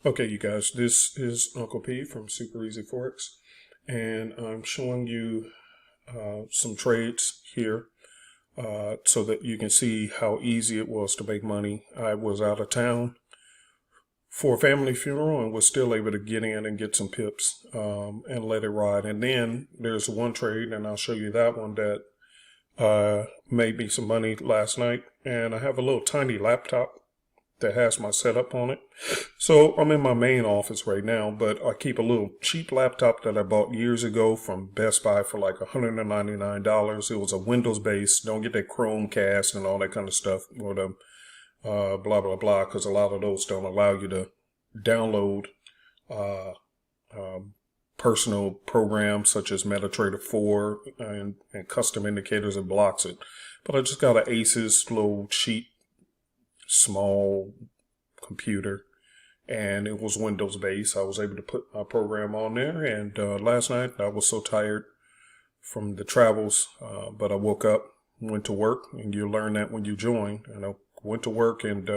Okay, you guys, this is Uncle P from Super Easy Forex, and I'm showing you some trades here so that you can see how easy it was to make money. I was out of town for a family funeral and was still able to get in and get some pips and let it ride. And then there's one trade, and I'll show you that one that made me some money last night. And I have a little tiny laptop that has my setup on it. So I'm in my main office right now, but I keep a little cheap laptop that I bought years ago from Best Buy for like $199. It was a Windows based. Don't get that Chromecast and all that kind of stuff, or the blah, blah, blah, because a lot of those don't allow you to download personal programs such as MetaTrader 4 and custom indicators. It blocks it. But I just got an Asus little cheap small computer, and it was Windows based. I was able to put my program on there, and last night I was so tired from the travels, but I woke up, went to work, and you learn that when you join, and I went to work and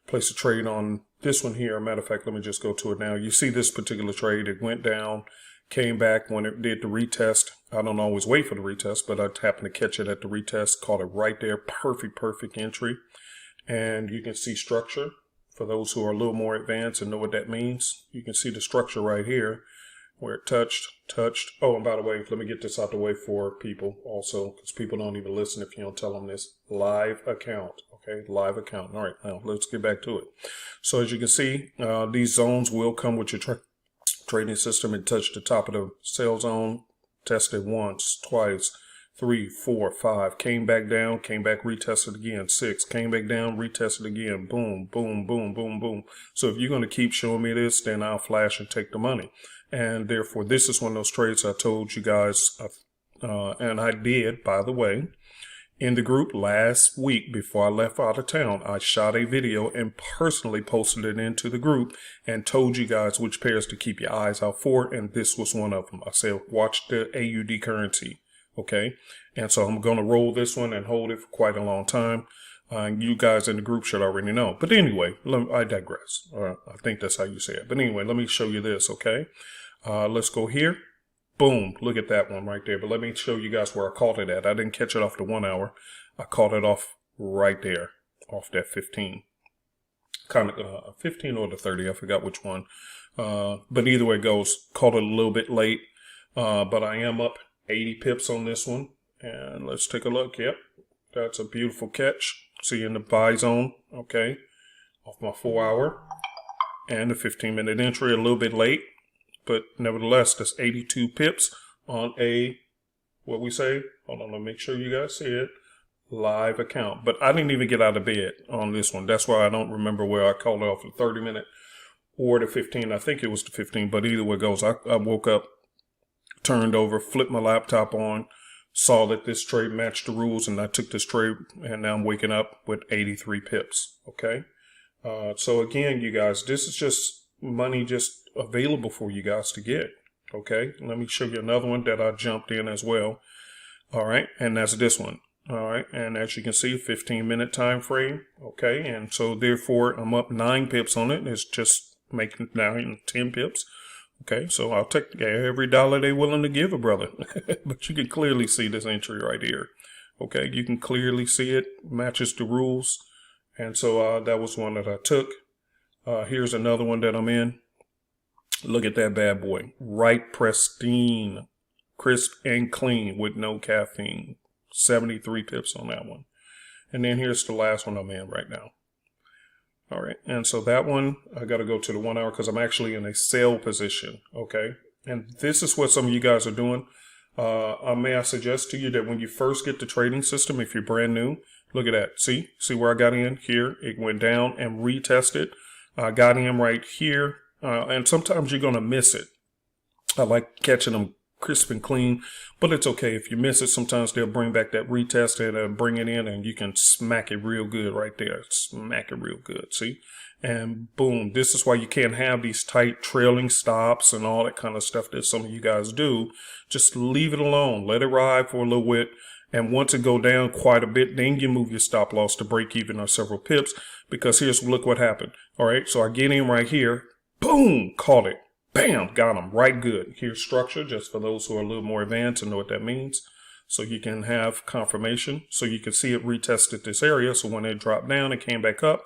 placed a trade on this one here. Matter of fact, let me just go to it now. You see this particular trade, it went down, came back when it did the retest. I don't always wait for the retest, but I happened to catch it at the retest, caught it right there. Perfect entry. And you can see structure. For those who are a little more advanced and know what that means, you can see the structure right here where it touched. Oh, and by the way, let me get this out the way for people also, because people don't even listen if you don't tell them this. Live account. Okay, live account. All right, now let's get back to it. So as you can see, these zones will come with your trading system. It touched the top of the sell zone, tested once, twice, 3, 4, 5, came back down, came back, retested again, 6, came back down, retested again, boom, boom, boom, boom, boom. So if you're going to keep showing me this, then I'll flash and take the money. And therefore, this is one of those trades I told you guys, and I did, by the way, in the group last week before I left out of town. I shot a video and personally posted it into the group and told you guys which pairs to keep your eyes out for, and this was one of them. I said, watch the AUD currency. Okay, and so I'm going to roll this one and hold it for quite a long time. You guys in the group should already know. But anyway, I digress. I think that's how you say it. But anyway, let me show you this, okay? Let's go here. Boom, look at that one right there. But let me show you guys where I caught it at. I didn't catch it off the 1 hour. I caught it off right there, off that 15. Kind of 15 or the 30, I forgot which one. But either way it goes, caught it a little bit late. But I am up 80 pips on this one, and let's take a look. Yep, that's a beautiful catch. See in the buy zone, okay, off my 4 hour, and the 15-minute entry, a little bit late, but nevertheless, that's 82 pips on a, what we say, hold on, let me make sure you guys see it, live account. But I didn't even get out of bed on this one. That's why I don't remember where I called it off the 30-minute or the 15. I think it was the 15, but either way it goes, I woke up, turned over, flipped my laptop on, saw that this trade matched the rules, and I took this trade, and now I'm waking up with 83 pips. Okay. So again, you guys, this is just money just available for you guys to get. Okay. Let me show you another one that I jumped in as well. All right. And that's this one. All right. And as you can see, 15-minute time frame. Okay. And so therefore I'm up 9 pips on it. It's just making now 10 pips. Okay, so I'll take every dollar they're willing to give a brother. But you can clearly see this entry right here. Okay, you can clearly see it matches the rules. And so that was one that I took. Here's another one that I'm in. Look at that bad boy. Right, pristine, crisp and clean with no caffeine. 73 pips on that one. And then here's the last one I'm in right now. All right, and so that one, I got to go to the 1 hour because I'm actually in a sell position, okay? And this is what some of you guys are doing. May I suggest to you that when you first get the trading system, if you're brand new, look at that. See where I got in here? It went down and retested. I got in right here, and sometimes you're going to miss it. I like catching them crisp and clean, but it's okay. If you miss it, sometimes they'll bring back that retest and bring it in, and you can smack it real good right there. Smack it real good. See? And boom, this is why you can't have these tight trailing stops and all that kind of stuff that some of you guys do. Just leave it alone. Let it ride for a little bit. And once it go down quite a bit, then you move your stop loss to break even or several pips. Because look what happened. All right, so I get in right here. Boom, caught it. Bam, got them right good. Here's structure, just for those who are a little more advanced and know what that means. So you can have confirmation. So you can see it retested this area. So when it dropped down, it came back up.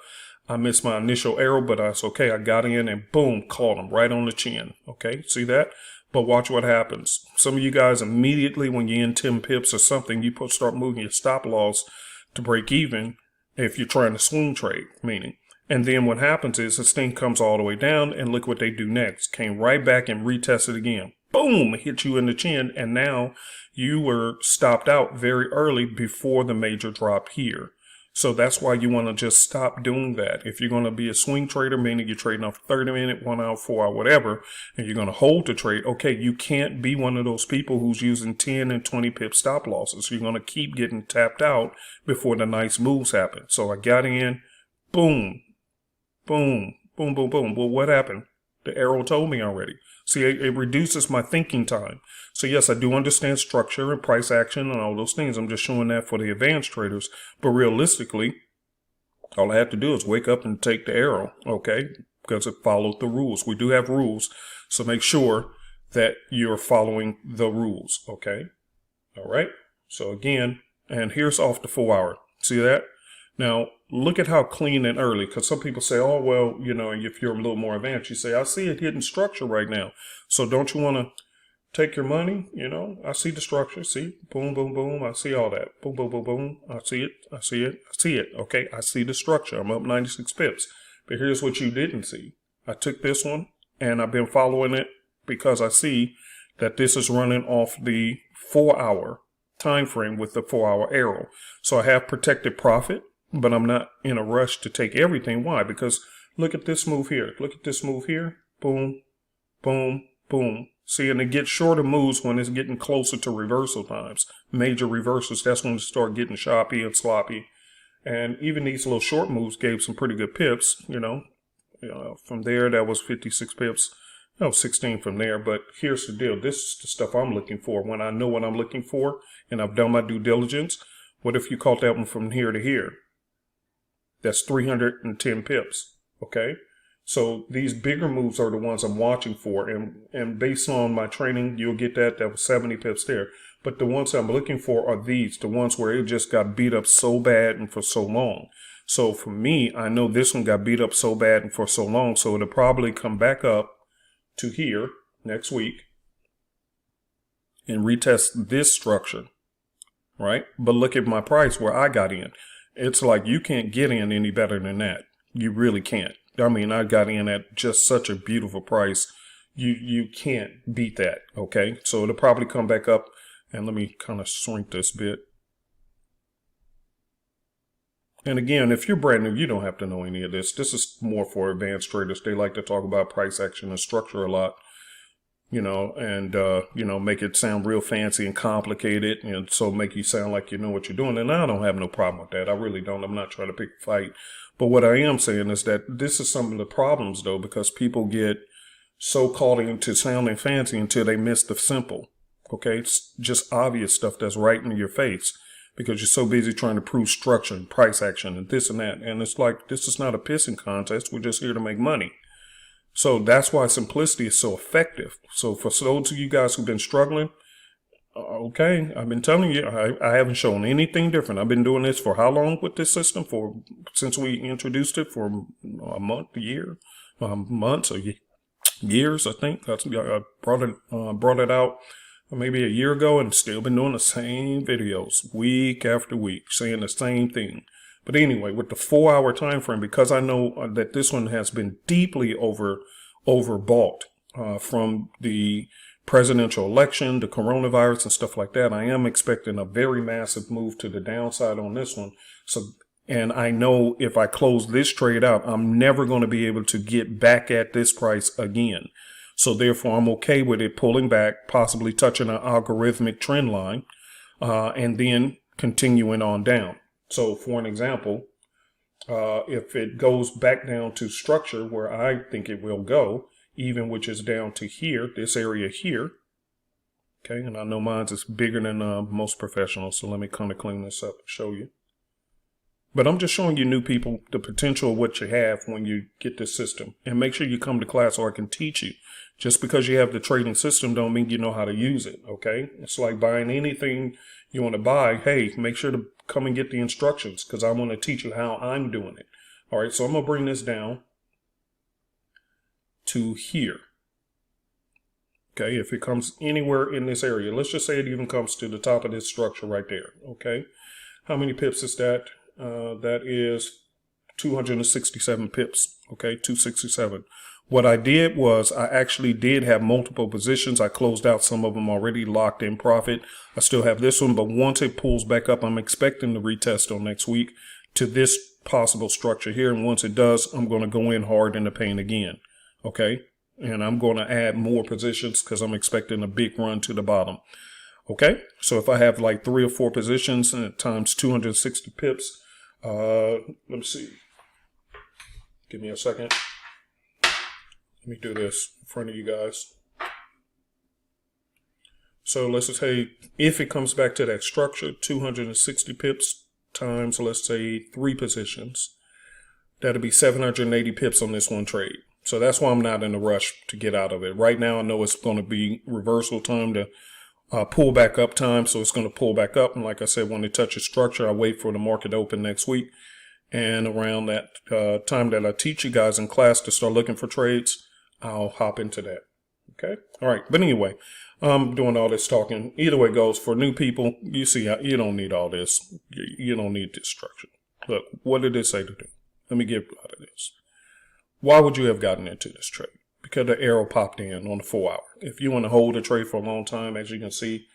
I missed my initial arrow, but that's okay. I got in and boom, caught him right on the chin. Okay, see that? But watch what happens. Some of you guys immediately when you're in 10 pips or something, you start moving your stop loss to break even if you're trying to swing trade, meaning. And then what happens is this thing comes all the way down and look what they do next. Came right back and retested again. Boom, hit you in the chin. And now you were stopped out very early before the major drop here. So that's why you want to just stop doing that. If you're going to be a swing trader, meaning you're trading off 30 minute, 1 hour, 4 hour, whatever, and you're going to hold the trade, okay, you can't be one of those people who's using 10 and 20 pip stop losses. You're going to keep getting tapped out before the nice moves happen. So I got in, boom, boom, boom, boom, boom. Well, what happened? The arrow told me already. See, it reduces my thinking time. So yes, I do understand structure and price action and all those things. I'm just showing that for the advanced traders. But realistically, all I have to do is wake up and take the arrow, okay? Because it followed the rules. We do have rules. So make sure that you're following the rules, okay? All right. So again, and here's off the 4 hour. See that? Now, look at how clean and early, because some people say, oh, well, you know, if you're a little more advanced, you say, I see it hitting structure right now. So don't you want to take your money? You know, I see the structure. See, boom, boom, boom. I see all that. Boom, boom, boom, boom. I see it. I see it. I see it. Okay, I see the structure. I'm up 96 pips. But here's what you didn't see. I took this one, and I've been following it because I see that this is running off the 4 hour time frame with the 4 hour arrow. So I have protected profit. But I'm not in a rush to take everything. Why? Because look at this move here. Look at this move here. Boom, boom, boom. See, and it gets shorter moves when it's getting closer to reversal times. Major reversals, that's when it start getting choppy and sloppy. And even these little short moves gave some pretty good pips, you know. From there, that was 56 pips. No, 16 from there. But here's the deal. This is the stuff I'm looking for. When I know what I'm looking for and I've done my due diligence, what if you caught that one from here to here? That's 310 pips, okay? So these bigger moves are the ones I'm watching for. And based on my training, you'll get that. That was 70 pips there. But the ones I'm looking for are these, the ones where it just got beat up so bad and for so long. So for me, I know this one got beat up so bad and for so long. So it'll probably come back up to here next week and retest this structure, right? But look at my price where I got in. It's like you can't get in any better than that. You really can't. I mean, I got in at just such a beautiful price. You can't beat that, okay? So it'll probably come back up. And let me kind of shrink this bit. And again, if you're brand new, you don't have to know any of this. This is more for advanced traders. They like to talk about price action and structure a lot. You know, and, you know, make it sound real fancy and complicated. And so make you sound like you know what you're doing. And I don't have no problem with that. I really don't. I'm not trying to pick a fight. But what I am saying is that this is some of the problems, though, because people get so caught into sounding fancy until they miss the simple. Okay, it's just obvious stuff that's right in your face because you're so busy trying to prove structure and price action and this and that. And it's like, this is not a pissing contest. We're just here to make money. So that's why simplicity is so effective. So for those of you guys who've been struggling, okay, I've been telling you, I haven't shown anything different. I've been doing this for how long with this system? Since we introduced it, for a month, a year, months or years, I think. I brought it out maybe a year ago and still been doing the same videos week after week, saying the same thing. But anyway, with the 4 hour time frame, because I know that this one has been deeply overbought from the presidential election, the coronavirus and stuff like that, I am expecting a very massive move to the downside on this one. So, and I know if I close this trade out, I'm never going to be able to get back at this price again. So therefore, I'm okay with it pulling back, possibly touching an algorithmic trend line, and then continuing on down. So for an example, If it goes back down to structure where I think it will go, even which is down to here, this area here. Okay, and I know mine's is bigger than most professionals, so let me kind of clean this up and show you. But I'm just showing you new people the potential of what you have when you get this system. And make sure you come to class so I can teach you. Just because you have the trading system don't mean you know how to use it, okay? It's like buying anything you want to buy. Hey, make sure to come and get the instructions because I want to teach you how I'm doing it. All right, so I'm going to bring this down to here. Okay, if it comes anywhere in this area, let's just say it even comes to the top of this structure right there, okay? How many pips is that? That is 267 pips, okay, 267. What I did was I actually did have multiple positions. I closed out some of them already, locked in profit. I still have this one, but once it pulls back up, I'm expecting to retest on next week to this possible structure here. And once it does, I'm going to go in hard in the paint again, okay? And I'm going to add more positions because I'm expecting a big run to the bottom. Okay, so if I have like 3 or 4 positions times 260 pips, let me see. Give me a second. Let me do this in front of you guys. So let's say if it comes back to that structure, 260 pips times, let's say 3 positions, that'll be 780 pips on this one trade. So that's why I'm not in a rush to get out of it. Right now, I know it's going to be reversal time to pull back up time. So it's going to pull back up. And like I said, when it touches structure, I wait for the market to open next week. And around that time that I teach you guys in class to start looking for trades, I'll hop into that. Okay. All right. But anyway, I'm doing all this talking. Either way it goes, for new people, you see, you don't need all this. You don't need this structure. Look, what did it say to do? Let me get out of this. Why would you have gotten into this trade? Because the arrow popped in on the 4 hour. If you want to hold a trade for a long time, as you can see,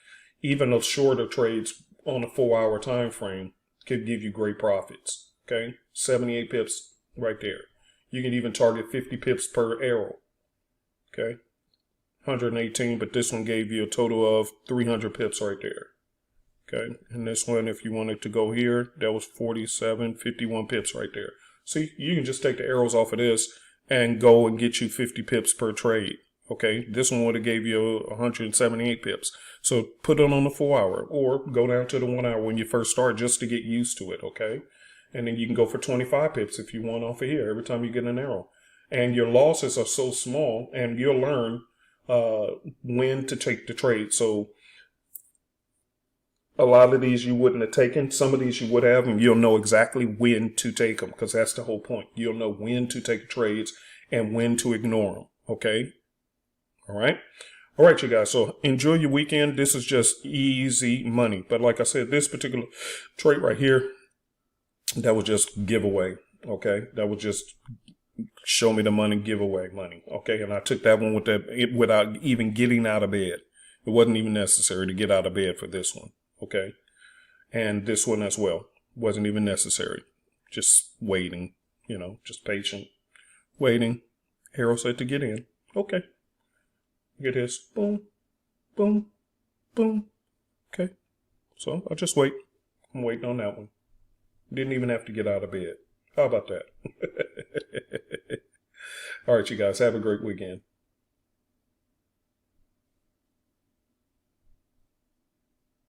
even those shorter trades on a 4 hour time frame could give you great profits. Okay, 78 pips right there. You can even target 50 pips per arrow. Okay, 118, but this one gave you a total of 300 pips right there. Okay, and this one, if you wanted to go here, that was 47, 51 pips right there. See, you can just take the arrows off of this and go and get you 50 pips per trade. Okay, this one would have gave you 178 pips. So put it on the 4 hour or go down to the 1 hour when you first start just to get used to it. Okay, and then you can go for 25 pips if you want off of here every time you get an arrow. And your losses are so small and you'll learn when to take the trade. So a lot of these you wouldn't have taken. Some of these you would have, and you'll know exactly when to take them because that's the whole point. You'll know when to take trades and when to ignore them. Okay. All right. All right, you guys. So enjoy your weekend. This is just easy money. But like I said, this particular trade right here, that was just giveaway. Okay. That was just show me the money, giveaway money. Okay. And I took that one without even getting out of bed. It wasn't even necessary to get out of bed for this one. Okay. And this one as well. Wasn't even necessary. Just waiting, just patient, waiting. Arrow said to get in. Okay. Get this. Boom, boom, boom. Okay. So I'll just wait. I'm waiting on that one. Didn't even have to get out of bed. How about that? All right, you guys. Have a great weekend.